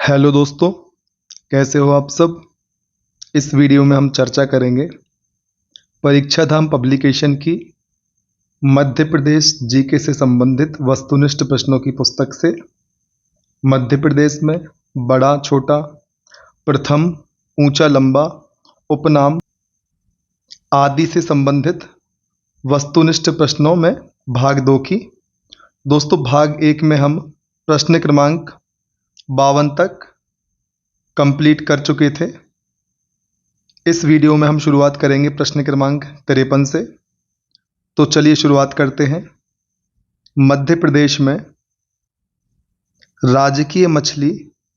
Hello दोस्तों, कैसे हो आप सब। इस वीडियो में हम चर्चा करेंगे परीक्षा धाम पब्लिकेशन की मध्य प्रदेश जीके से संबंधित वस्तुनिष्ठ प्रश्नों की पुस्तक से मध्य प्रदेश में बड़ा छोटा, प्रथम, ऊंचा लंबा, उपनाम आदि से संबंधित वस्तुनिष्ठ प्रश्नों में भाग 2 की। दोस्तों, भाग 1 में हम प्रश्न क्रमांक 52 तक कंप्लीट कर चुके थे। इस वीडियो में हम शुरुआत करेंगे प्रश्न क्रमांक 53 से। तो चलिए शुरुआत करते हैं। मध्य प्रदेश में राजकीय मछली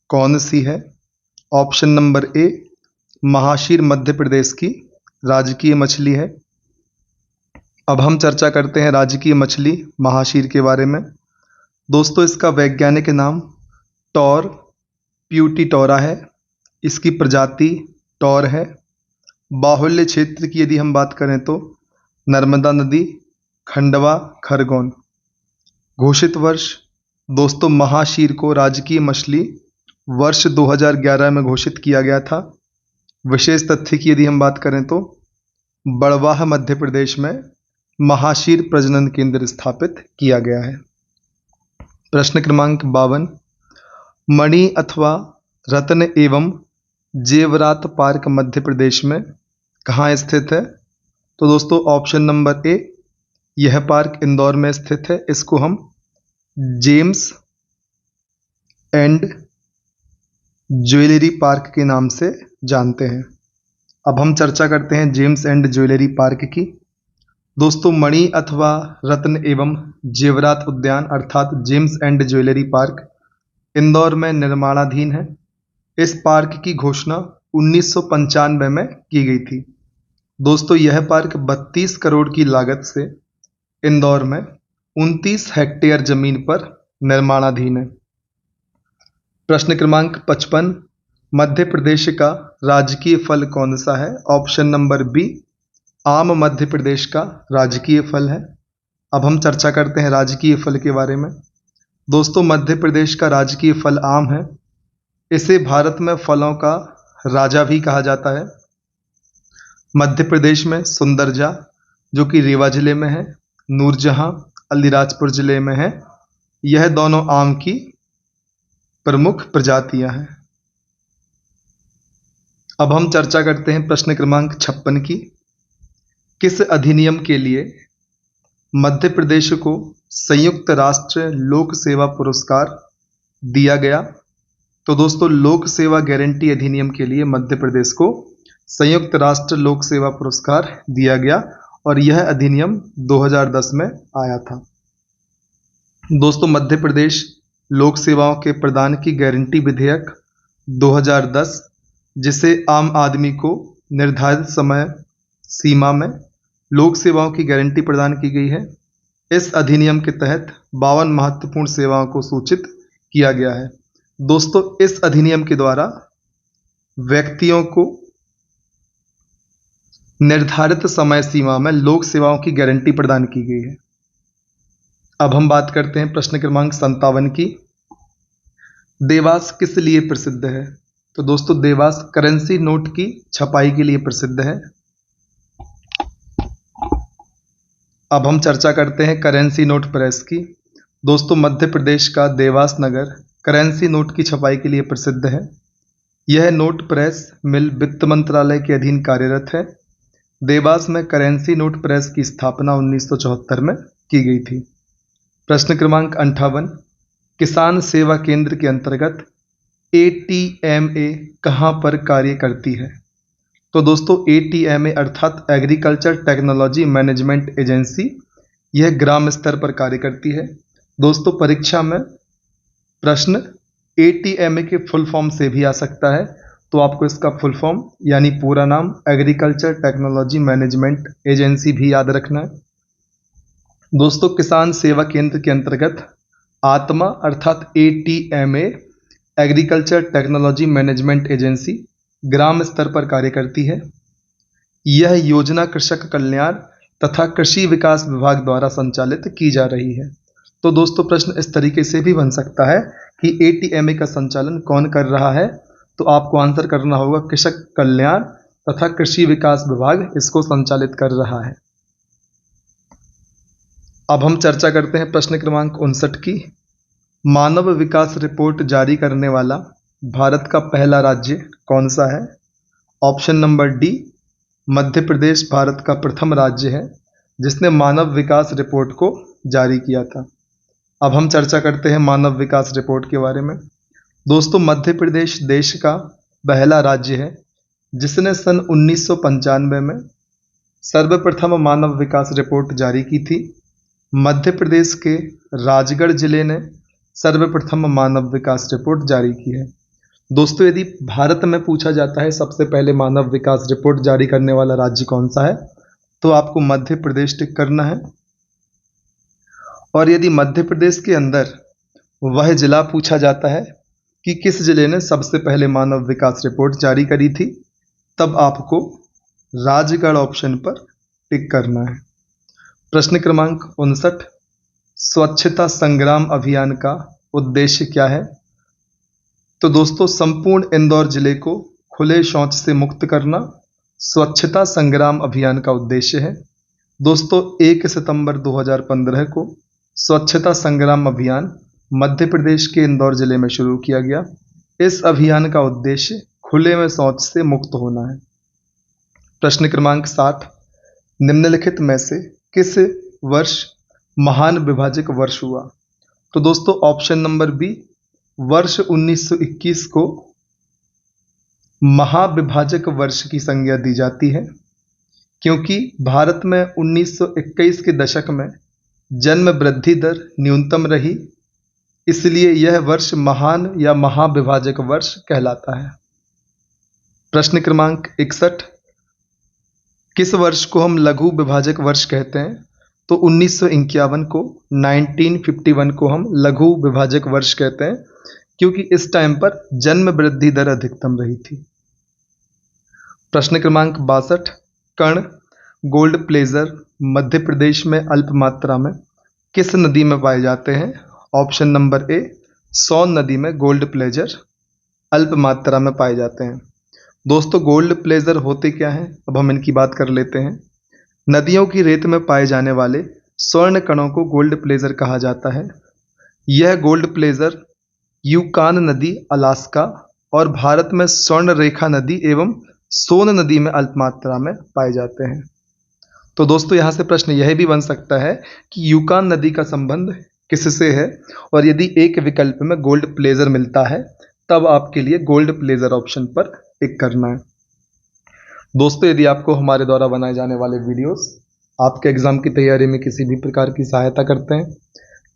कौन सी है? ऑप्शन नंबर ए, महाशीर मध्य प्रदेश की राजकीय मछली है। अब हम चर्चा करते हैं राजकीय मछली महाशीर के बारे में। दोस्तों, इसका वैज्ञानिक नाम टॉर प्यूटिटोरा है। इसकी प्रजाति टॉर है। बाहुल्य क्षेत्र की यदि हम बात करें तो नर्मदा नदी, खंडवा, खरगोन। घोषित वर्ष, दोस्तों, महाशीर को राजकीय मछली वर्ष 2011 में घोषित किया गया था। विशेष तथ्य की यदि हम बात करें तो बड़वाह मध्य प्रदेश में महाशीर प्रजनन केंद्र स्थापित किया गया है। प्रश्न क्रमांक 52, मणि अथवा रत्न एवं जेवरात पार्क मध्य प्रदेश में कहाँ स्थित है? तो दोस्तों, ऑप्शन नंबर ए, यह पार्क इंदौर में स्थित है। इसको हम जेम्स एंड ज्वेलरी पार्क के नाम से जानते हैं। अब हम चर्चा करते हैं जेम्स एंड ज्वेलरी पार्क की। दोस्तों, मणि अथवा रत्न एवं जेवरात उद्यान अर्थात James and jewellery park Indore में निर्माणाधीन है। इस पार्क की घोषणा 1995 में की गई थी। दोस्तों, यह पार्क 32 करोड़ की लागत से इंदौर में 29 हेक्टेयर जमीन पर निर्माणाधीन है। प्रश्न क्रमांक 55, मध्य प्रदेश का राजकीय फल कौन सा है? ऑप्शन नंबर बी, आम मध्य प्रदेश का राजकीय फल है। अब हम चर्चा करते हैं राजकीय फल के बारे में। दोस्तों, मध्य प्रदेश का राजकीय फल आम है। इसे भारत में फलों का राजा भी कहा जाता है। मध्य प्रदेश में सुंदरजा, जो कि रीवा जिले में है, नूरजहां अलीराजपुर जिले में है। यह दोनों आम की प्रमुख प्रजातियां हैं। अब हम चर्चा करते हैं प्रश्न क्रमांक 56 की। किस अधिनियम के लिए मध्य प्रदेश को संयुक्त राष्ट्र लोक सेवा पुरस्कार दिया गया? तो दोस्तों, लोक सेवा गारंटी अधिनियम के लिए मध्य प्रदेश को संयुक्त राष्ट्र लोक सेवा पुरस्कार दिया गया और यह अधिनियम 2010 में आया था। दोस्तों, मध्य प्रदेश लोक सेवाओं के प्रदान की गारंटी विधेयक 2010, जिसे आम आदमी को निर्धारित समय सीमा में लोक सेवाओं की गारंटी प्रदान की गई है। इस अधिनियम के तहत 52 महत्वपूर्ण सेवाओं को सूचित किया गया है। दोस्तों, इस अधिनियम के द्वारा व्यक्तियों को निर्धारित समय सीमा में लोक सेवाओं की गारंटी प्रदान की गई है। अब हम बात करते हैं प्रश्न क्रमांक 57 की। देवास किस लिए प्रसिद्ध है? तो दोस्तों, देवास करेंसी नोट की छपाई के लिए प्रसिद्ध है। अब हम चर्चा करते हैं करेंसी नोट प्रेस की। दोस्तों, मध्य प्रदेश का देवास नगर करेंसी नोट की छपाई के लिए प्रसिद्ध है। यह नोट प्रेस मिल वित्त मंत्रालय के अधीन कार्यरत है। देवास में करेंसी नोट प्रेस की स्थापना 1974 में की गई थी। प्रश्न क्रमांक 58, किसान सेवा केंद्र के अंतर्गत ATMA कहाँ पर कार्य करती है? तो दोस्तों, ATMA अर्थात एग्रीकल्चर टेक्नोलॉजी मैनेजमेंट एजेंसी, यह ग्राम स्तर पर कार्य करती है। दोस्तों, परीक्षा में प्रश्न ATMA के फुल फॉर्म से भी आ सकता है, तो आपको इसका फुल फॉर्म यानी पूरा नाम एग्रीकल्चर टेक्नोलॉजी मैनेजमेंट एजेंसी भी याद रखना है। दोस्तों, किसान सेवा केंद्र के अंतर्गत आत्मा अर्थात ATMA agriculture technology management agency ग्राम स्तर पर कार्य करती है। यह योजना कृषक कल्याण तथा कृषि विकास विभाग द्वारा संचालित की जा रही है। तो दोस्तों प्रश्न इस तरीके से भी बन सकता है कि ATMA का संचालन कौन कर रहा है, तो आपको आंसर करना होगा कृषक कल्याण तथा कृषि विकास विभाग इसको संचालित कर रहा है। अब हम चर्चा करते हैं प्रश्न क्रमांक 59 की। मानव विकास रिपोर्ट जारी करने वाला भारत का पहला राज्य कौन सा है? Option number D, Madhya Pradesh Bharat का प्रथम राज्य है जिसने मानव विकास रिपोर्ट को जारी किया था। अब हम चर्चा करते हैं मानव विकास रिपोर्ट के बारे में। दोस्तों मध्य प्रदेश देश का पहला राज्य है जिसने सन 1995 में सर्वप्रथम मानव विकास रिपोर्ट जारी की थी। मध्य प्रदेश के राजगढ़ जिले ने सर्वप्रथम मानव विकास रिपोर्ट जारी की है। दोस्तों यदि भारत में पूछा जाता है सबसे पहले मानव विकास रिपोर्ट जारी करने वाला राज्य कौन सा है, तो आपको मध्य प्रदेश टिक करना है। और यदि मध्य प्रदेश के अंदर वह जिला पूछा जाता है कि किस जिले ने सबसे पहले मानव विकास रिपोर्ट जारी करी थी, तब आपको राजगढ़ ऑप्शन पर टिक करना है। प्रश्न क्रमांक 59, स्वच्छता संग्राम अभियान का उद्देश्य क्या है? तो दोस्तों संपूर्ण इंदौर जिले को खुले शौच से मुक्त करना स्वच्छता संग्राम अभियान का उद्देश्य है। दोस्तों 1 सितंबर 2015 को स्वच्छता संग्राम अभियान मध्य प्रदेश के इंदौर जिले में शुरू किया गया। इस अभियान का उद्देश्य खुले में शौच से मुक्त होना है। प्रश्न क्रमांक 60, निम्नलिखित में से किस वर्ष महान विभाजक वर्ष हुआ? तो दोस्तों ऑप्शन नंबर बी, वर्ष 1921 को महाविभाजक वर्ष की संज्ञा दी जाती है क्योंकि भारत में 1921 के दशक में जन्म वृद्धि दर न्यूनतम रही, इसलिए यह वर्ष महान या महाविभाजक वर्ष कहलाता है। प्रश्न क्रमांक 61, किस वर्ष को हम लघु विभाजक वर्ष कहते हैं? तो 1951 को 1951 को हम लघु विभाजक वर्ष कहते हैं क्योंकि इस टाइम पर जन्म वृद्धि दर अधिकतम रही थी। प्रश्न क्रमांक 62, कर्ण गोल्ड प्लेजर मध्य प्रदेश में अल्प मात्रा में किस नदी में पाए जाते हैं? ऑप्शन नंबर ए, सोन नदी में गोल्ड प्लेजर अल्प मात्रा में पाए जाते हैं। दोस्तों गोल्ड प्लेजर होते क्या हैं, अब हम इनकी बात कर लेते हैं। नदियों की रेत में पाए जाने वाले स्वर्ण कणों को गोल्ड प्लेजर कहा जाता है। यह गोल्ड प्लेजर यूकान नदी अलास्का और भारत में स्वर्ण रेखा नदी एवं सोन नदी में अल्प मात्रा में पाए जाते हैं। तो दोस्तों यहाँ से प्रश्न यह भी बन सकता है कि यूकान नदी का संबंध किससे है, और यदि एक विकल्प में गोल्ड प्लेजर मिलता है तब आपके लिए गोल्ड प्लेजर ऑप्शन पर टिक करना है। दोस्तों यदि आपको हमारे द्वारा बनाए जाने वाले वीडियोस आपके एग्जाम की तैयारी में किसी भी प्रकार की सहायता करते हैं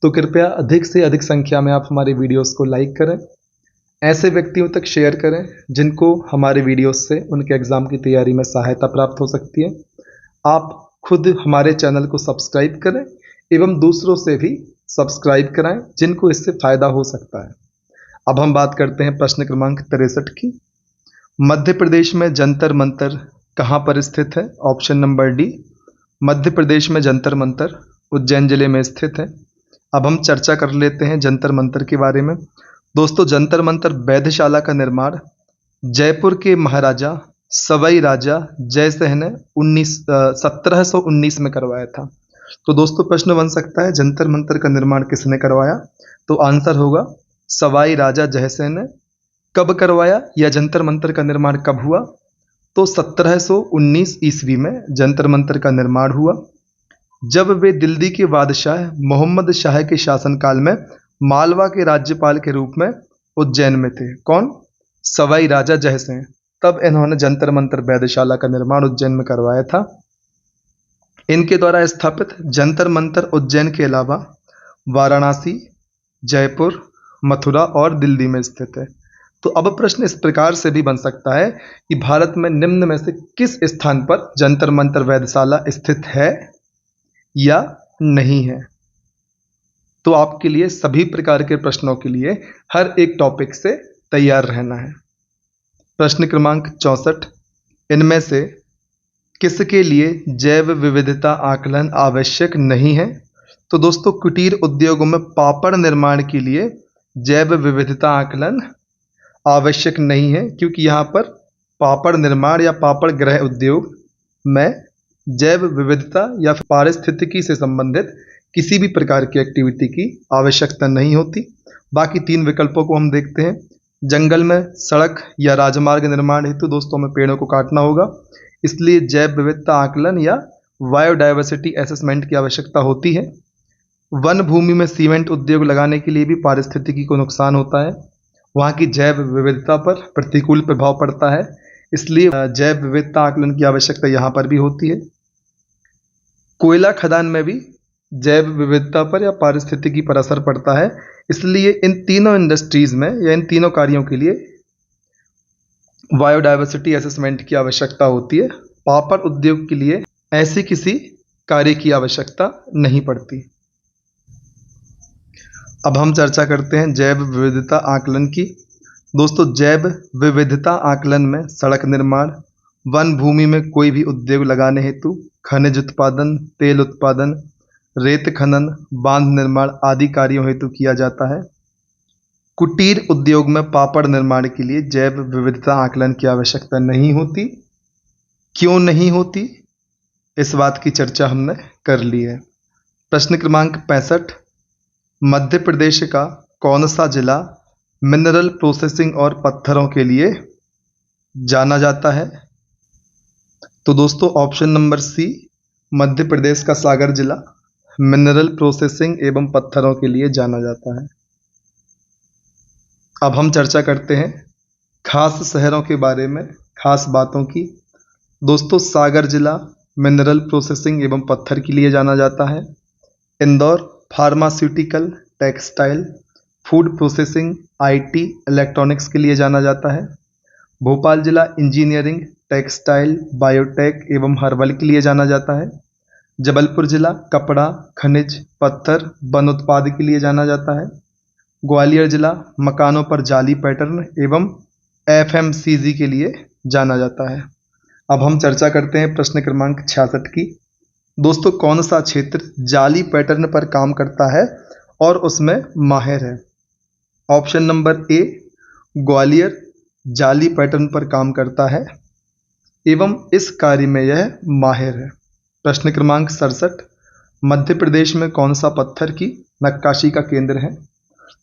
तो कृपया अधिक से अधिक संख्या में आप हमारे वीडियोस को लाइक करें, ऐसे व्यक्तियों तक शेयर करें जिनको हमारे वीडियोस से उनके एग्ज़ाम की तैयारी में सहायता प्राप्त हो सकती है। आप खुद हमारे चैनल को सब्सक्राइब करें एवं दूसरों से भी सब्सक्राइब कराएं जिनको इससे फ़ायदा हो सकता है। अब हम बात करते हैं प्रश्न क्रमांक 63 की। मध्य प्रदेश में जंतर मंतर कहाँ पर स्थित है? ऑप्शन नंबर डी, मध्य प्रदेश में जंतर मंतर उज्जैन जिले में स्थित है। अब हम चर्चा कर लेते हैं जंतर मंतर के बारे में। दोस्तों जंतर मंतर वैधशाला का निर्माण जयपुर के महाराजा सवाई राजा जयसिंह ने 1719 में करवाया था। तो दोस्तों प्रश्न बन सकता है जंतर मंतर का निर्माण किसने करवाया? तो आंसर होगा सवाई राजा जयसिंह ने। कब करवाया या जंतर मंतर का निर्माण कब हुआ? तो 1719 ईस्वी में जंतर मंतर का निर्माण हुआ, जब वे दिल्ली के बादशाह मोहम्मद शाह के शासनकाल में मालवा के राज्यपाल के रूप में उज्जैन में थे। कौन? सवाई राजा जयसिंह। तब इन्होंने जंतर मंतर वैधशाला का निर्माण उज्जैन में करवाया था। इनके द्वारा स्थापित जंतर मंतर उज्जैन के अलावा वाराणसी, जयपुर, मथुरा और दिल्ली में स्थित है। तो अब प्रश्न इस प्रकार से भी बन सकता है कि भारत में निम्न में से किस स्थान पर जंतर मंतर वैधशाला स्थित है या नहीं है? तो आपके लिए सभी प्रकार के प्रश्नों के लिए हर एक टॉपिक से तैयार रहना है। प्रश्न क्रमांक 64, इनमें से किसके लिए जैव विविधता आकलन आवश्यक नहीं है? तो दोस्तों कुटीर उद्योगों में पापड़ निर्माण के लिए जैव विविधता आकलन आवश्यक नहीं है, क्योंकि यहाँ पर पापड़ निर्माण या पापड़ गृह उद्योग में जैव विविधता या पारिस्थितिकी से संबंधित किसी भी प्रकार की एक्टिविटी की आवश्यकता नहीं होती। बाकी 3 विकल्पों को हम देखते हैं। जंगल में सड़क या राजमार्ग निर्माण हेतु दोस्तों हमें पेड़ों को काटना होगा, इसलिए जैव विविधता आकलन या बायोडायवर्सिटी असेसमेंट की आवश्यकता होती है। वन भूमि में सीमेंट उद्योग लगाने के लिए भी पारिस्थितिकी को नुकसान होता है, वहाँ की जैव विविधता पर प्रतिकूल प्रभाव पड़ता है, इसलिए जैव विविधता आकलन की आवश्यकता यहाँ पर भी होती है। कोयला खदान में भी जैव विविधता पर या पारिस्थितिकी पर असर पड़ता है, इसलिए इन तीनों इंडस्ट्रीज में या इन तीनों कार्यों के लिए बायोडायवर्सिटी असेसमेंट की आवश्यकता होती है। पापड़ उद्योग के लिए ऐसी किसी कार्य की आवश्यकता नहीं पड़ती। अब हम चर्चा करते हैं जैव विविधता आकलन की। दोस्तों जैव विविधता आकलन में सड़क निर्माण, वन भूमि में कोई भी उद्योग लगाने हेतु खनिज उत्पादन, तेल उत्पादन, रेत खनन, बांध निर्माण आदि कार्यों हेतु किया जाता है। कुटीर उद्योग में पापड़ निर्माण के लिए जैव विविधता आकलन की आवश्यकता नहीं होती। क्यों नहीं होती, इस बात की चर्चा हमने कर ली है। प्रश्न क्रमांक 65, मध्य प्रदेश का कौन सा जिला मिनरल प्रोसेसिंग और पत्थरों के लिए जाना जाता है? तो दोस्तों option number C, Madhya Pradesh का सागर जिला मिनरल प्रोसेसिंग एवं पत्थरों के लिए जाना जाता है। अब हम चर्चा करते हैं खास शहरों के बारे में, खास बातों की। दोस्तों सागर जिला मिनरल प्रोसेसिंग एवं पत्थर के लिए जाना जाता है। Indore pharmaceutical, textile, food processing, IT, electronics के लिए जाना जाता है। भोपाल जिला इंजीनियरिंग, टेक्सटाइल, बायोटेक एवं हर्बल के लिए जाना जाता है। जबलपुर जिला कपड़ा, खनिज, पत्थर, वन उत्पाद के लिए जाना जाता है। ग्वालियर जिला मकानों पर जाली पैटर्न एवं एफएमसीजी के लिए जाना जाता है। अब हम चर्चा करते हैं प्रश्न क्रमांक 66 की। दोस्तों कौन सा क्षेत्र जाली पैटर्न पर काम करता है और उसमें माहिर है? ऑप्शन नंबर ए, ग्वालियर जाली पैटर्न पर काम करता है एवं इस कार्य में यह माहिर है। प्रश्न क्रमांक 67, मध्य प्रदेश में कौन सा पत्थर की नक्काशी का केंद्र है?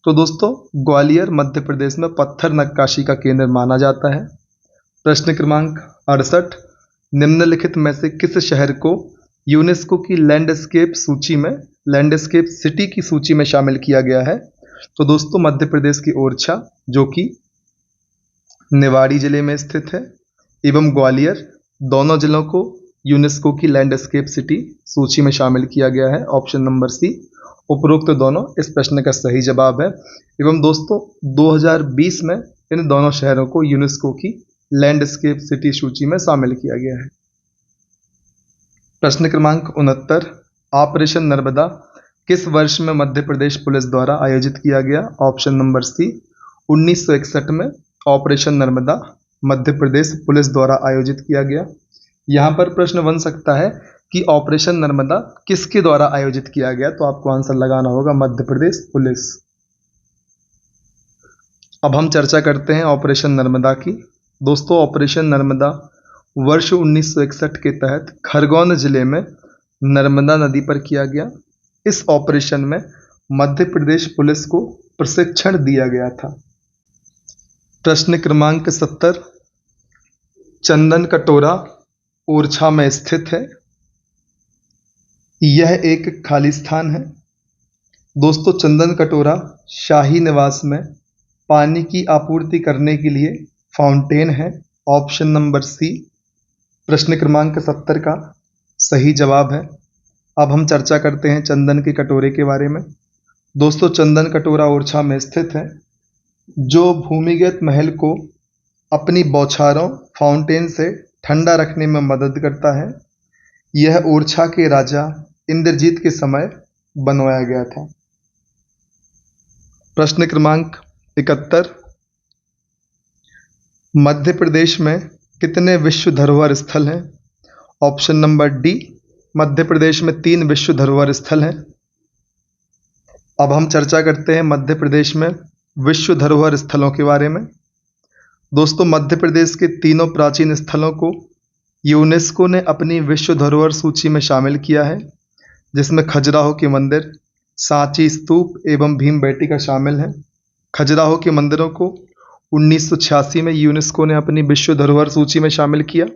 तो दोस्तों ग्वालियर मध्य प्रदेश में पत्थर नक्काशी का केंद्र माना जाता है। प्रश्न क्रमांक 68, निम्नलिखित में से किस शहर को यूनेस्को की लैंडस्केप सूची में, लैंडस्केप सिटी की सूची में शामिल किया गया है? तो दोस्तों मध्य प्रदेश की ओरछा, जो कि निवाड़ी जिले में स्थित है, एवं ग्वालियर, दोनों जिलों को यूनेस्को की लैंडस्केप सिटी सूची में शामिल किया गया है। ऑप्शन नंबर सी, उपरोक्त दोनों इस प्रश्न का सही जवाब है। एवं दोस्तों 2020 में इन दोनों शहरों को यूनेस्को की लैंडस्केप सिटी सूची में शामिल किया गया है। प्रश्न क्रमांक 69, ऑपरेशन नर्मदा किस वर्ष में मध्य प्रदेश पुलिस द्वारा आयोजित किया गया? ऑप्शन नंबर सी, 1961 में ऑपरेशन नर्मदा मध्य प्रदेश पुलिस द्वारा आयोजित किया गया। यहाँ पर प्रश्न बन सकता है कि ऑपरेशन नर्मदा किसके द्वारा आयोजित किया गया, तो आपको आंसर लगाना होगा मध्य प्रदेश पुलिस। अब हम चर्चा करते हैं ऑपरेशन नर्मदा की। दोस्तों ऑपरेशन नर्मदा वर्ष 1961 के तहत खरगोन जिले में नर्मदा नदी पर किया गया। इस ऑपरेशन में मध्य प्रदेश पुलिस को प्रशिक्षण दिया गया था। प्रश्न क्रमांक 70, चंदन कटोरा ओरछा में स्थित है। यह एक खाली स्थान है। दोस्तों चंदन कटोरा शाही निवास में पानी की आपूर्ति करने के लिए फाउंटेन है। ऑप्शन नंबर सी प्रश्न क्रमांक 70 का सही जवाब है। अब हम चर्चा करते हैं चंदन के कटोरे के बारे में। दोस्तों चंदन कटोरा ओरछा में स्थित है, जो भूमिगत महल को अपनी बौछारों फाउंटेन से ठंडा रखने में मदद करता है। यह ओरछा के राजा इंद्रजीत के समय बनवाया गया था। प्रश्न क्रमांक 71, मध्य प्रदेश में कितने विश्व धरोहर स्थल हैं? ऑप्शन नंबर डी, मध्य प्रदेश में 3 विश्व धरोहर स्थल हैं। अब हम चर्चा करते हैं मध्य प्रदेश में विश्व धरोहर स्थलों के बारे में। दोस्तों, मध्य प्रदेश के तीनों प्राचीन स्थलों को यूनेस्को ने अपनी विश्व धरोहर सूची में शामिल किया है, जिसमें खजुराहो के मंदिर, सांची स्तूप एवं भीमबेटका शामिल हैं। खजुराहो के मंदिरों को 1986 में यूनेस्को ने अपनी विश्व धरोहर सूची में शामिल किया,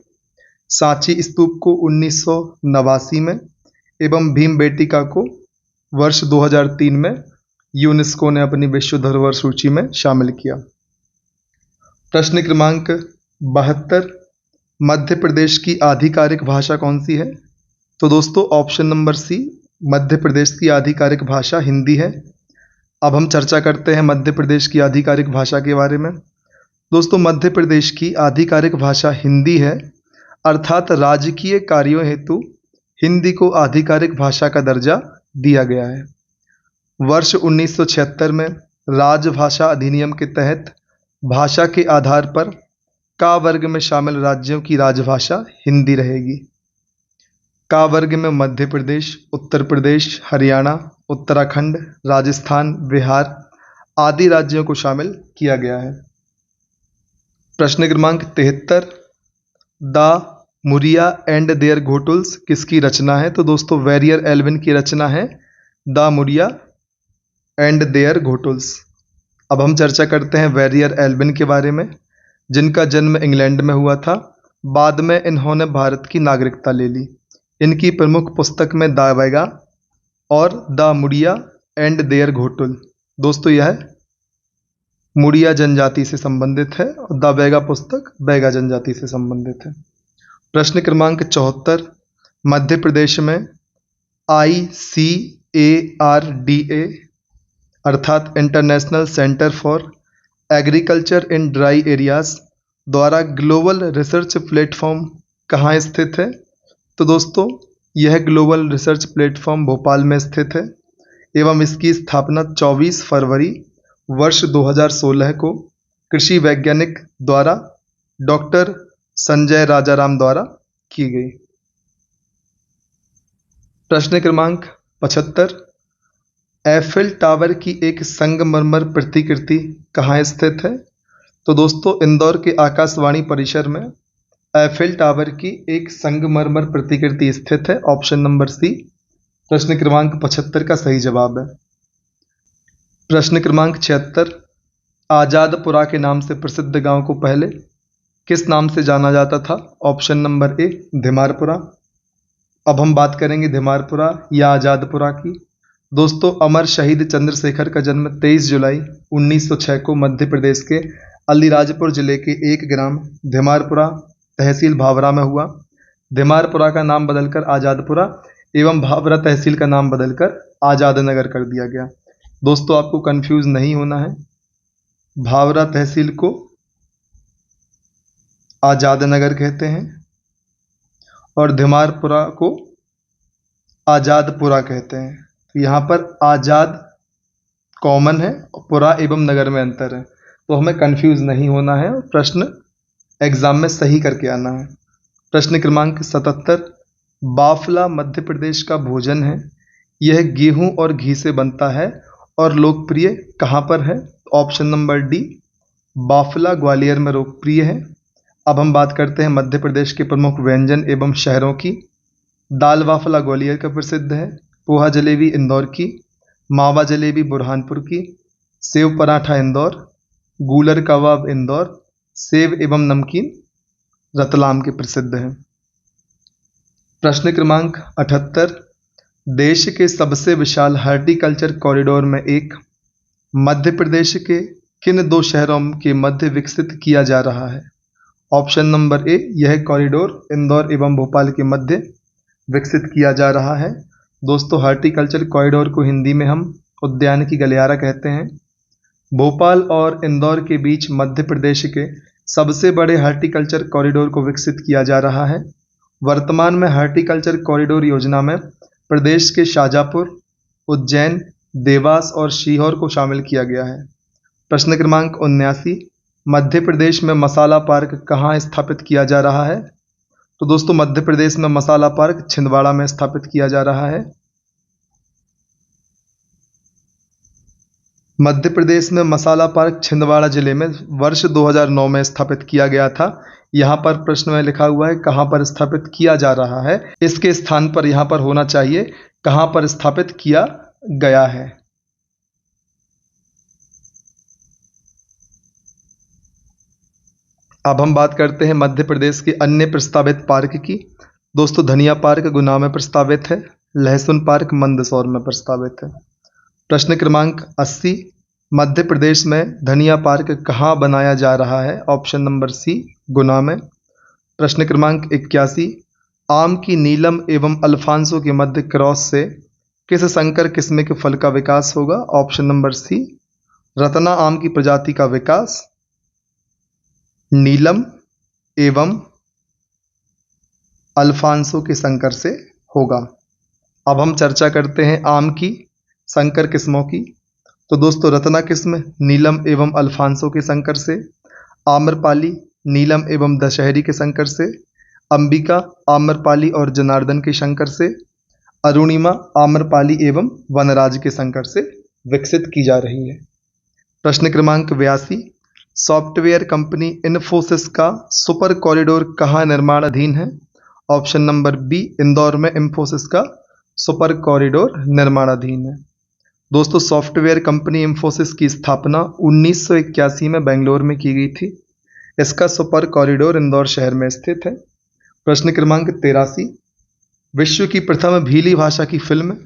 सांची स्तूप को 1989 में एवं भीमबेटका को वर्ष 2003 में यूनेस्को ने अपनी विश्व धरोहर सूची में शामिल किया। प्रश्न क्रमांक 72, मध्य प्रदेश की आधिकारिक भाषा कौन सी है? तो दोस्तों option number C, Madhya Pradesh की आधिकारिक भाषा हिंदी है। अब हम चर्चा करते हैं मध्य प्रदेश की आधिकारिक भाषा के बारे में। दोस्तों, मध्य प्रदेश की आधिकारिक भाषा हिंदी है, अर्थात राजकीय कार्यों हेतु हिंदी को आधिकारिक भाषा का दर्जा दिया गया है। वर्ष 1976 में राजभाषा अधिनियम के तहत भाषा के आधार पर का वर्ग में शामिल राज्यों की राजभाषा हिंदी रहेगी। का वर्ग में मध्य प्रदेश, उत्तर प्रदेश, हरियाणा, उत्तराखंड, राजस्थान, बिहार आदि राज्यों को शामिल किया गया है। प्रश्न क्रमांक 73, the Muria and there ghotuls किसकी रचना है? तो दोस्तों वेरियर एल्विन की रचना है the Muria and there ghotuls. अब हम चर्चा करते हैं वेरियर एल्विन के बारे में, जिनका जन्म इंग्लैंड में हुआ था। बाद में इन्होंने भारत की नागरिकता ले ली। इनकी प्रमुख पुस्तक में द बैगा और the Muria and their ghotul. दोस्तों यह मुरिया जनजाति से संबंधित है और द बैगा पुस्तक बैगा जनजाति से संबंधित है। प्रश्न क्रमांक 74, मध्य प्रदेश में ICARDA अर्थात international centre for agriculture in dry areas द्वारा ग्लोबल रिसर्च प्लेटफॉर्म कहाँ स्थित है? तो दोस्तों यह ग्लोबल रिसर्च प्लेटफॉर्म भोपाल में स्थित है एवं इसकी स्थापना 24 फरवरी वर्ष 2016 को कृषि वैज्ञानिक द्वारा डॉक्टर संजय राजाराम द्वारा की गई। प्रश्न क्रमांक 75, एफिल टावर की एक संगमरमर प्रतिकृति कहाँ स्थित है? तो दोस्तों इंदौर के आकाशवाणी परिसर में एफिल टावर की एक संगमरमर प्रतिकृति स्थित है। ऑप्शन नंबर सी प्रश्न क्रमांक 75 का सही जवाब है। प्रश्न क्रमांक 76, आजादपुरा के नाम से प्रसिद्ध गांव को पहले किस नाम से जाना जाता था? Option number A Dhimarpura. अब हम बात करेंगे धिमारपुरा या आजादपुरा की। दोस्तों अमर शहीद चंद्रशेखर का जन्म 23 जुलाई 1906 को मध्य प्रदेश के अलीराजपुर जिले के एक ग्राम धिमारपुरा तहसील भावरा में हुआ। धिमारपुरा का नाम बदलकर आजादपुरा एवं भावरा तहसील का नाम बदलकर आजाद नगर कर दिया गया। दोस्तों आपको कंफ्यूज नहीं होना है, भावरा तहसील को आजाद नगर कहते हैं और धिमारपुरा को आजादपुरा कहते हैं। तो यहाँ पर आजाद कॉमन है, पुरा एवं नगर में अंतर है, तो हमें कंफ्यूज नहीं होना है और प्रश्न एग्जाम में सही करके आना है। प्रश्न क्रमांक 77, बाफला मध्य प्रदेश का भोजन है। यह गेहूं और घी से बनता है और लोकप्रिय कहाँ पर है? Option number D bafla Gwalior में लोकप्रिय है। अब हम बात करते हैं मध्य प्रदेश के प्रमुख व्यंजन एवं शहरों की। दाल बाफला ग्वालियर का प्रसिद्ध है, पोहा जलेबी इंदौर की, मावा जलेबी बुरहानपुर की, सेव पराठा इंदौर, गूलर कबाब इंदौर, सेव एवं नमकीन रतलाम के प्रसिद्ध हैं। प्रश्न क्रमांक 78, देश के सबसे विशाल हॉर्टिकल्चर कॉरिडोर में एक मध्य प्रदेश के किन दो शहरों के मध्य विकसित किया जा रहा है? ऑप्शन नंबर ए यह कॉरिडोर इंदौर एवं भोपाल के मध्य विकसित किया जा रहा है। दोस्तों हॉर्टिकल्चर कॉरिडोर को हिंदी में हम उद्यान की गलियारा कहते हैं। भोपाल और इंदौर के बीच मध्य प्रदेश के सबसे बड़े हॉर्टिकल्चर कॉरिडोर को विकसित किया जा रहा है। वर्तमान में हॉर्टिकल्चर कॉरिडोर योजना में प्रदेश के शाजापुर, उज्जैन, देवास और सीहोर को शामिल किया गया है। प्रश्न क्रमांक 79, मध्य प्रदेश में मसाला पार्क कहाँ स्थापित किया जा रहा है? तो दोस्तों मध्य प्रदेश में मसाला पार्क छिंदवाड़ा में स्थापित किया जा रहा है। मध्य प्रदेश में मसाला पार्क छिंदवाड़ा जिले में वर्ष 2009 में स्थापित किया गया था। यहाँ पर प्रश्न में लिखा हुआ है कहाँ पर स्थापित किया जा रहा है, इसके स्थान पर यहाँ पर होना चाहिए कहाँ पर स्थापित किया गया है। अब हम बात करते हैं मध्य प्रदेश के अन्य प्रस्तावित पार्क की। दोस्तों, धनिया पार्क गुना में प्रस्तावित है, लहसुन पार्क मंदसौर में प्रस्तावित है। प्रश्न क्रमांक 80, मध्य प्रदेश में धनिया पार्क कहाँ बनाया जा रहा है? ऑप्शन नंबर सी, गुना में। प्रश्न क्रमांक 81, आम की नीलम एवं अल्फांसो के मध्य क्रॉस से किस संकर किस्म के फल का विकास होगा? ऑप्शन नंबर सी, रत्ना आम की प्रजाति का विकास नीलम एवं अल्फांसो के संकर से होगा। अब हम चर्चा करते हैं आम की संकर किस्मों की। तो दोस्तों, रत्ना किस्म नीलम एवं अल्फांसो के संकर से, आम्रपाली नीलम एवं दशहरी के संकर से, अंबिका आम्रपाली और जनार्दन के संकर से, अरुणिमा आम्रपाली एवं वनराज के संकर से विकसित की जा रही है। प्रश्न क्रमांक 82, सॉफ्टवेयर कंपनी इन्फोसिस का सुपर कॉरिडोर कहाँ निर्माणाधीन है? ऑप्शन नंबर बी, इंदौर में इन्फोसिस का सुपर कॉरिडोर निर्माणाधीन है। दोस्तों, सॉफ्टवेयर कंपनी इन्फोसिस की स्थापना 1981 में बेंगलोर में की गई थी। इसका सुपर कॉरिडोर इंदौर शहर में स्थित है। प्रश्न क्रमांक 83, विश्व की प्रथम भीली भाषा की फिल्म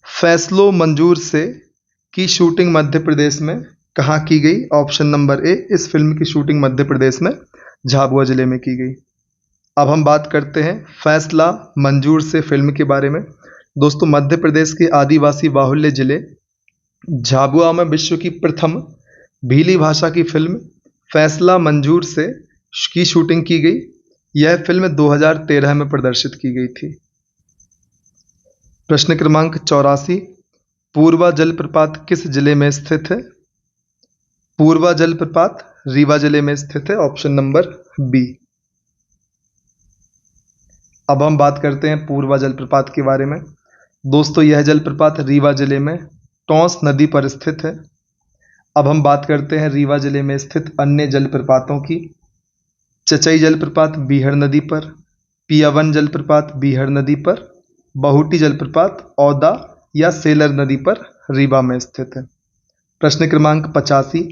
फैसलो मंजूर से की शूटिंग मध्य प्रदेश में कहाँ की गई? ऑप्शन नंबर ए, इस फिल्म की शूटिंग मध्य प्रदेश में झाबुआ जिले में की गई। अब हम बात करते हैं फैसला मंजूर से फिल्म के बारे में। दोस्तों, मध्य प्रदेश के आदिवासी बाहुल्य जिले झाबुआ में विश्व की प्रथम भीली भाषा की फिल्म फैसला मंजूर से की शूटिंग की गई। यह फिल्म 2013 में प्रदर्शित की गई थी। प्रश्न क्रमांक 84, पूर्वा जलप्रपात किस जिले में स्थित है? पूर्वा जलप्रपात रीवा जिले में स्थित है। Option number B. अब हम बात करते हैं पूर्वा जलप्रपात के बारे में। दोस्तों, यह जलप्रपात रीवा जिले में टोंस नदी पर स्थित है। अब हम बात करते हैं रीवा जिले में स्थित अन्य जलप्रपातों की। चचई जलप्रपात बीहड़ नदी पर, पियावन जलप्रपात बीहड़ नदी पर, बहुटी जलप्रपात औदा या सेलर नदी पर रीवा में स्थित है। प्रश्न क्रमांक 85,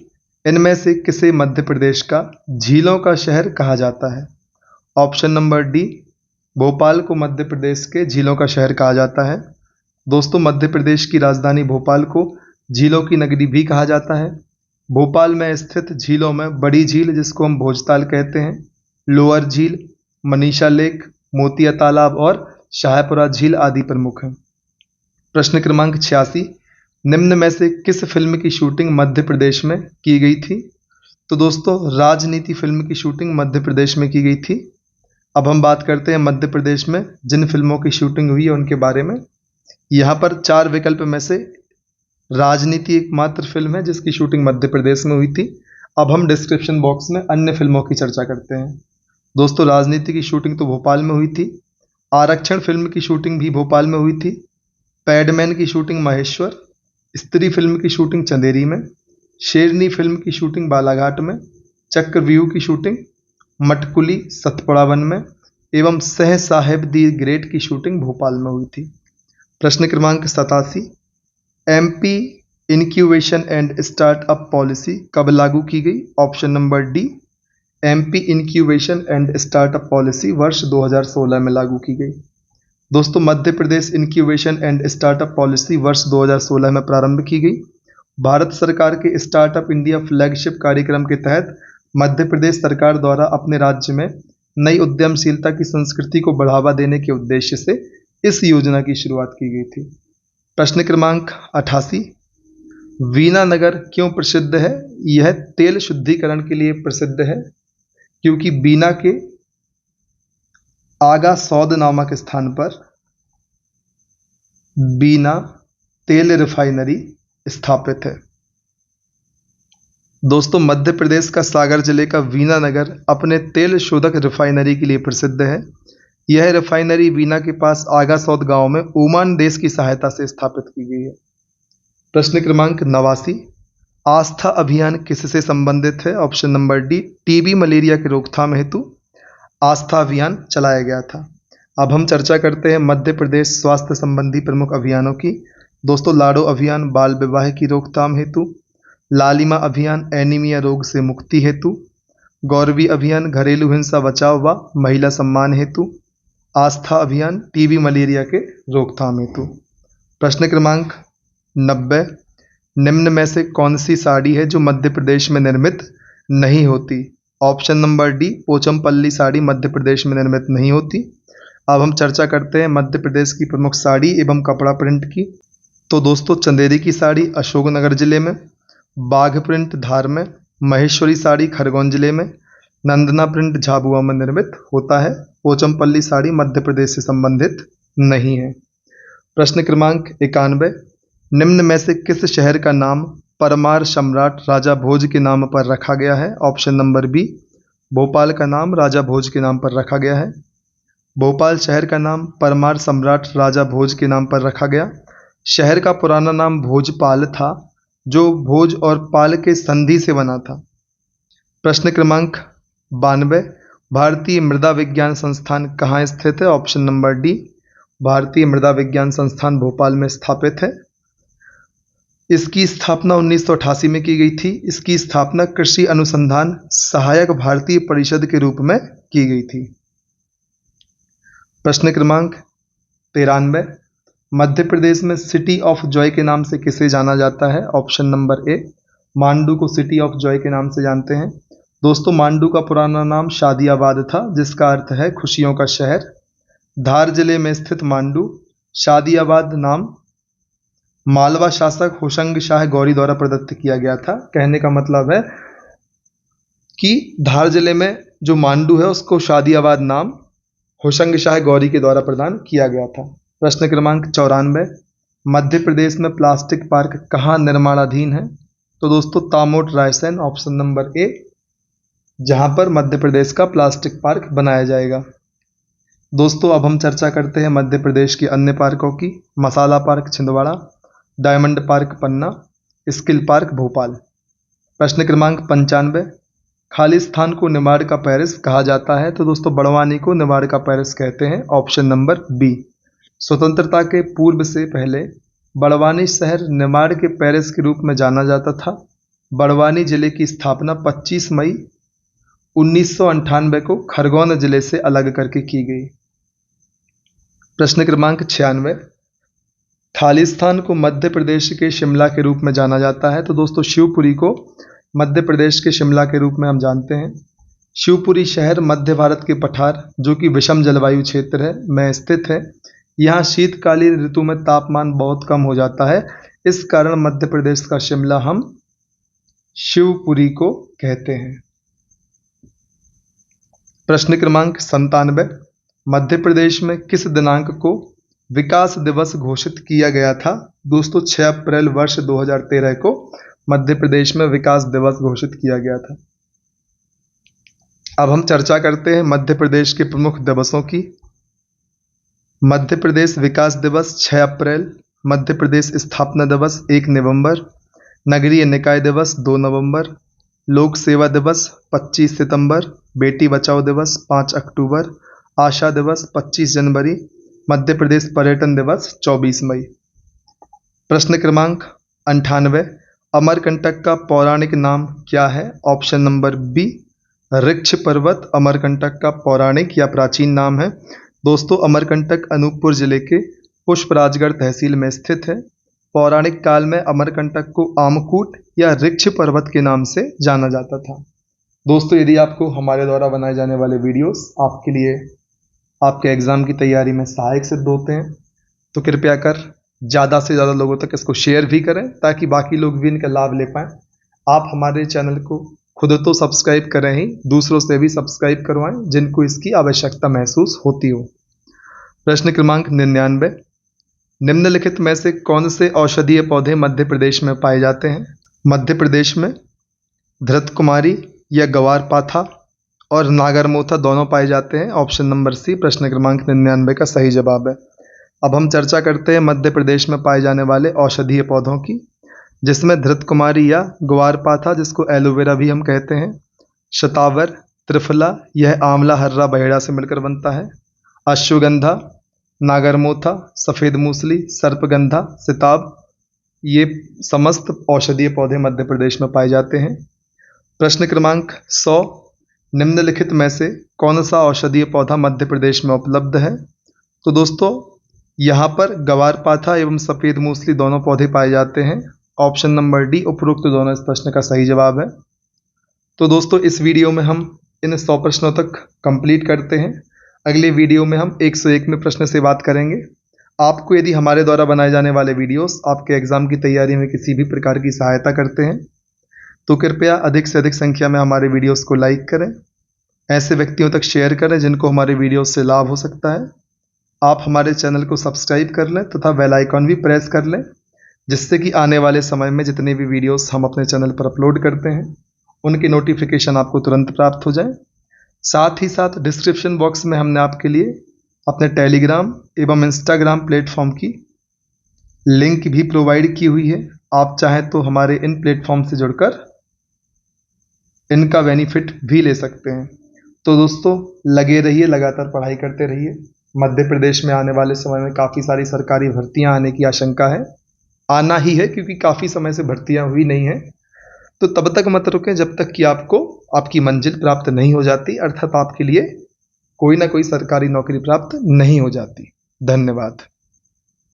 इनमें से किसे मध्य प्रदेश का झीलों का शहर कहा जाता है? ऑप्शन नंबर डी, भोपाल को मध्य प्रदेश के झीलों का शहर कहा जाता है। दोस्तों, मध्य प्रदेश की राजधानी भोपाल को झीलों की नगरी भी कहा जाता है। भोपाल में स्थित झीलों में बड़ी झील, जिसको हम भोजताल कहते हैं, लोअर झील, मनीषा लेक, मोतिया तालाब और शाहपुरा झील आदि प्रमुख हैं। प्रश्न क्रमांक 86, निम्न में से किस फिल्म की शूटिंग मध्य प्रदेश में की गई थी? तो दोस्तों, राजनीति फिल्म की शूटिंग मध्य प्रदेश में की गई थी। अब हम बात करते हैं मध्य प्रदेश में जिन फिल्मों की शूटिंग हुई है उनके बारे में। यहाँ पर 4 विकल्प में से राजनीति एकमात्र फिल्म है जिसकी शूटिंग मध्य प्रदेश में हुई थी। अब हम डिस्क्रिप्शन बॉक्स में अन्य फिल्मों की चर्चा करते हैं। दोस्तों, राजनीति की शूटिंग तो भोपाल में हुई थी। आरक्षण फिल्म की शूटिंग भी भोपाल में हुई थी। पैडमैन की शूटिंग महेश्वर, स्त्री फिल्म की शूटिंग चंदेरी में, शेरनी फिल्म की शूटिंग बालाघाट में, चक्रव्यूह की शूटिंग मटकुली सतपुड़ा वन में एवं सह साहेब दी ग्रेट की शूटिंग भोपाल में हुई थी। प्रश्न क्रमांक 87, MP incubation and startup policy कब लागू की गई? Option number D, MP incubation and startup policy वर्ष 2016 में लागू की गई। दोस्तों, Madhya Pradesh incubation and startup policy वर्ष 2016 में प्रारंभ की गई। भारत सरकार के स्टार्टअप इंडिया फ्लैगशिप कार्यक्रम के तहत मध्य प्रदेश सरकार द्वारा अपने राज्य में नई उद्यमशीलता की संस्कृति को बढ़ावा देने के उद्देश्य से इस योजना की शुरुआत की गई थी। प्रश्न क्रमांक 88, वीनानगर क्यों प्रसिद्ध है? यह तेल शुद्धिकरण के लिए प्रसिद्ध है क्योंकि बीना के आगा सौद नामक स्थान पर बीना तेल रिफाइनरी स्थापित है। दोस्तों, मध्य प्रदेश का सागर जिले का वीनानगर अपने तेल शोधक रिफाइनरी के लिए प्रसिद्ध है। यह रिफाइनरी बीना के पास आगा सौद गांव में ओमान देश की सहायता से स्थापित की गई है। प्रश्न क्रमांक 89, आस्था अभियान किससे संबंधित है? Option number D, TB malaria की रोकथाम हेतु आस्था अभियान चलाया गया था। अब हम चर्चा करते हैं मध्य प्रदेश स्वास्थ्य संबंधी प्रमुख अभियानों की। दोस्तों, लाडो अभियान बाल विवाह की रोकथाम हेतु, लालिमा अभियान एनीमिया रोग से मुक्ति हेतु, गौरवी अभियान घरेलू हिंसा बचाव व महिला सम्मान हेतु, आस्था अभियान टीबी मलेरिया के रोकथाम हेतु। प्रश्न क्रमांक 90, निम्न में से कौन सी साड़ी है जो मध्य प्रदेश में निर्मित नहीं होती? Option number D, Pochampalli sari Madhya Pradesh में निर्मित नहीं होती। अब हम चर्चा करते हैं मध्य प्रदेश की प्रमुख साड़ी एवं कपड़ा प्रिंट की। तो दोस्तों, चंदेरी की साड़ी अशोकनगर जिले में, बाघ प्रिंट धार में, महेश्वरी साड़ी खरगोन जिले में, नंदना प्रिंट झाबुआ में निर्मित होता है। पोचमपल्ली साड़ी मध्य प्रदेश से संबंधित नहीं है। प्रश्न क्रमांक 91, निम्न में से किस शहर का नाम परमार सम्राट राजा भोज के नाम पर रखा गया है? ऑप्शन नंबर बी, भोपाल का नाम राजा भोज के नाम पर रखा गया है। भोपाल शहर का नाम परमार सम्राट राजा भोज के नाम पर रखा गया। शहर का पुराना नाम भोजपाल था, जो भोज और पाल के संधि से बना था। प्रश्न क्रमांक 92, भारतीय मृदा विज्ञान संस्थान कहाँ स्थित है? ऑप्शन नंबर डी, भारतीय मृदा विज्ञान संस्थान भोपाल में स्थापित है। इसकी स्थापना 1988 में की गई थी। इसकी स्थापना कृषि अनुसंधान सहायक भारतीय परिषद के रूप में की गई थी। प्रश्न क्रमांक 93, मध्य प्रदेश में सिटी ऑफ जॉय के नाम से किसे जाना जाता है? ऑप्शन नंबर ए, मांडू को सिटी ऑफ जॉय के नाम से जानते हैं। दोस्तों, मांडू का पुराना नाम शादियाबाद था, जिसका अर्थ है खुशियों का शहर। धार जिले में स्थित मांडू शादियाबाद नाम मालवा शासक होशंग शाह गौरी द्वारा प्रदत्त किया गया था। कहने का मतलब है कि धार जिले में जो मांडू है उसको शादियाबाद नाम होशंग शाह गौरी के द्वारा प्रदान किया गया था। प्रश्न क्रमांक 94, मध्य प्रदेश में प्लास्टिक पार्क कहाँ निर्माणाधीन है? तो दोस्तों, तामोट रायसेन ऑप्शन नंबर ए, जहां पर मध्य प्रदेश का प्लास्टिक पार्क बनाया जाएगा। दोस्तों, अब हम चर्चा करते हैं मध्य प्रदेश के अन्य पार्कों की। मसाला पार्क छिंदवाड़ा, डायमंड पार्क पन्ना, स्किल पार्क भोपाल। प्रश्न क्रमांक 95, खाली स्थान को निमाड़ का पेरिस कहा जाता है? तो दोस्तों, बड़वानी को निमाड़ का पेरिस कहते हैं। ऑप्शन नंबर बी, स्वतंत्रता के पूर्व से पहले बड़वानी शहर निमाड़ के पेरिस के रूप में जाना जाता था। बड़वानी जिले की स्थापना 25 मई 1998 को खरगोन जिले से अलग करके की गई। प्रश्न क्रमांक 96, खालिस्तान को मध्य प्रदेश के शिमला के रूप में जाना जाता है? तो दोस्तों, शिवपुरी को मध्य प्रदेश के शिमला के रूप में हम जानते हैं। शिवपुरी शहर मध्य भारत के पठार, जो कि विषम जलवायु क्षेत्र है, में स्थित है। यहाँ शीतकालीन ऋतु में तापमान बहुत कम हो जाता है। इस कारण मध्य प्रदेश का शिमला हम शिवपुरी को कहते हैं। प्रश्न क्रमांक 97, मध्य प्रदेश में किस दिनांक को विकास दिवस घोषित किया गया था? दोस्तों, 6 अप्रैल वर्ष 2013 को मध्य प्रदेश में विकास दिवस घोषित किया गया था। अब हम चर्चा करते हैं मध्य प्रदेश के प्रमुख दिवसों की। मध्य प्रदेश विकास दिवस 6 अप्रैल, मध्य प्रदेश स्थापना दिवस 1 नवंबर, नगरीय निकाय दिवस 2 नवंबर, लोक सेवा दिवस 25 सितंबर, बेटी बचाओ दिवस 5 अक्टूबर, आशा दिवस 25 जनवरी, मध्य प्रदेश पर्यटन दिवस 24 मई। प्रश्न क्रमांक 98, अमरकंटक का पौराणिक नाम क्या है? ऑप्शन नंबर बी, ऋक्ष पर्वत अमरकंटक का पौराणिक या प्राचीन नाम है। दोस्तों, अमरकंटक अनूपपुर जिले के पुष्पराजगढ़ तहसील में स्थित है। पौराणिक काल में अमरकंटक को आमकूट या ऋक्ष पर्वत के नाम से जाना जाता था। दोस्तों, यदि आपको हमारे द्वारा बनाए जाने वाले वीडियोस आपके लिए आपके एग्ज़ाम की तैयारी में सहायक सिद्ध होते हैं, तो कृपया कर ज़्यादा से ज़्यादा लोगों तक इसको शेयर भी करें, ताकि बाकी लोग भी इनका लाभ ले पाएँ। आप हमारे चैनल को खुद तो सब्सक्राइब करें ही, दूसरों से भी सब्सक्राइब करवाएं जिनको इसकी आवश्यकता महसूस होती हो। प्रश्न क्रमांक 99, निम्नलिखित में से कौन से औषधीय पौधे मध्य प्रदेश में पाए जाते हैं? मध्य प्रदेश में धृत कुमारी या गवार पाथा और नागरमोथा दोनों पाए जाते हैं। ऑप्शन नंबर सी प्रश्न क्रमांक 99 का सही जवाब है। अब हम चर्चा करते हैं मध्य प्रदेश में पाए जाने वाले औषधीय पौधों की। जिसमें धृत कुमारी या ग्वारपाठा, जिसको एलोवेरा भी हम कहते हैं, शतावर, त्रिफला, यह आंवला हर्रा बहेड़ा से मिलकर बनता है, अश्वगंधा, नागरमोथा, सफ़ेद मूसली, सर्पगंधा, सिताब, ये समस्त औषधीय पौधे मध्य प्रदेश में पाए जाते हैं। प्रश्न क्रमांक 100, निम्नलिखित में से कौन सा औषधीय पौधा मध्य प्रदेश में उपलब्ध है? तो दोस्तों यहाँ पर ग्वारपाठा एवं सफ़ेद मूसली दोनों पौधे पाए जाते हैं। ऑप्शन नंबर डी उपरोक्त दोनों इस प्रश्न का सही जवाब है। तो दोस्तों इस वीडियो में हम इन 100 प्रश्नों तक कंप्लीट करते हैं। अगले वीडियो में हम 101वें प्रश्न से बात करेंगे। आपको यदि हमारे द्वारा बनाए जाने वाले वीडियोस आपके एग्ज़ाम की तैयारी में किसी भी प्रकार की सहायता करते हैं तो कृपया अधिक से अधिक संख्या में हमारे वीडियोस को लाइक करें, ऐसे व्यक्तियों तक शेयर करें जिनको हमारे वीडियोस से लाभ हो सकता है। आप हमारे चैनल को सब्सक्राइब कर लें तथा बेल आइकॉन भी प्रेस कर लें, जिससे कि आने वाले समय में जितने भी वीडियोस हम अपने चैनल पर अपलोड करते हैं उनकी नोटिफिकेशन आपको तुरंत प्राप्त हो जाए। साथ ही साथ डिस्क्रिप्शन बॉक्स में हमने आपके लिए अपने टेलीग्राम एवं इंस्टाग्राम प्लेटफॉर्म की लिंक भी प्रोवाइड की हुई है। आप चाहें तो हमारे इन प्लेटफॉर्म से जुड़कर इनका बेनिफिट भी ले सकते हैं। तो दोस्तों लगे रहिए, लगातार पढ़ाई करते रहिए। मध्य प्रदेश में आने वाले समय में काफ़ी सारी सरकारी भर्तियां आने की आशंका है, आना ही है क्योंकि काफ़ी समय से भर्तियां हुई नहीं हैं। तो तब तक मत रुकें जब तक कि आपको आपकी मंजिल प्राप्त नहीं हो जाती, अर्थात आपके लिए कोई ना कोई सरकारी नौकरी प्राप्त नहीं हो जाती। धन्यवाद।